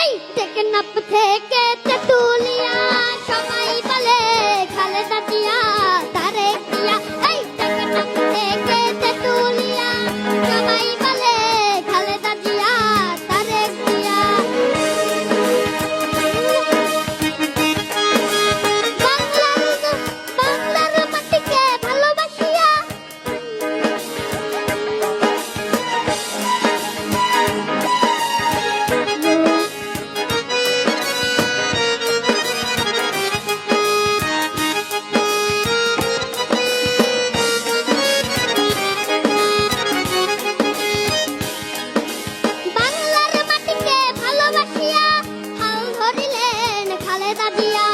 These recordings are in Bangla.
এই টেকনাফ থেকে তেতুলিয়া সবাই বলে খালেদা জিয়া তারেক জিয়া। এই টেকনাফ থেকে তেতুলিয়া সবাই বলে খালেদা জিয়া তারেক জিয়া। বাংলার মাটিকে ভালোবাসিয়া হাল ধরিলেন খালেদা জিয়া।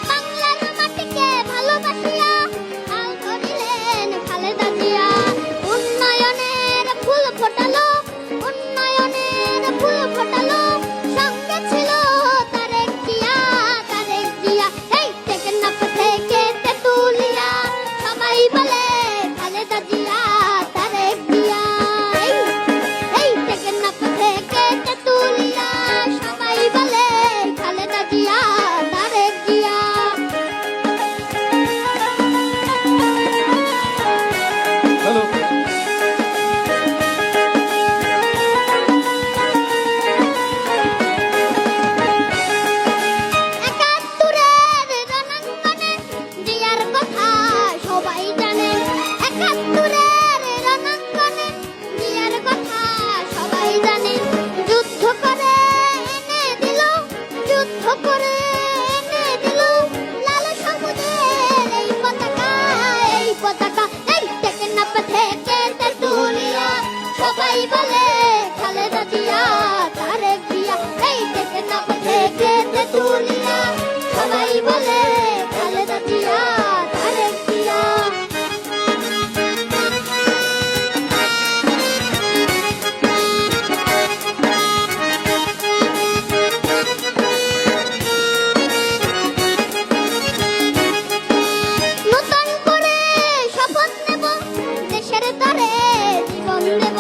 বাংলার মাটিকে ভালোবাসিয়া হাল ধরিলেন খালেদা জিয়া। উন্নয়নের ফুল ফোটালো, উন্নয়নের ফুল ফোটালো, সঙ্গে ছিল তারেক জিয়া তারেক জিয়া। এই টেকনাফ থেকে তেতুলিয়া সবাই বলে খালেদা জিয়া তারেক জিয়া। এই টেকনাফ থেকে তেতুলিয়া সবাই বলে খালেদা জিয়া তারেক জিয়া। হ্যালো একাত্তরের রণাঙ্গনে জিয়ার কথা সবাই জানেন। একাত্তরের রণাঙ্গনে জিয়ার কথা সবাই জানেন। যুদ্ধ করে এনে দিল, যুদ্ধ করে এনে দিল লাল সবুজের এই পতাকা এই পতাকা। এই টেকনাফ থেকে তেতুলিয়া সবাই বলে খালেদা জিয়া তারেক জিয়া। এই টেকনাফ থেকে তেতুলিয়া সবাই বলে খালেদা জিয়া তারেক জিয়া। নতুন করে শপথ নেব, দেশের তরে জীবন দেব।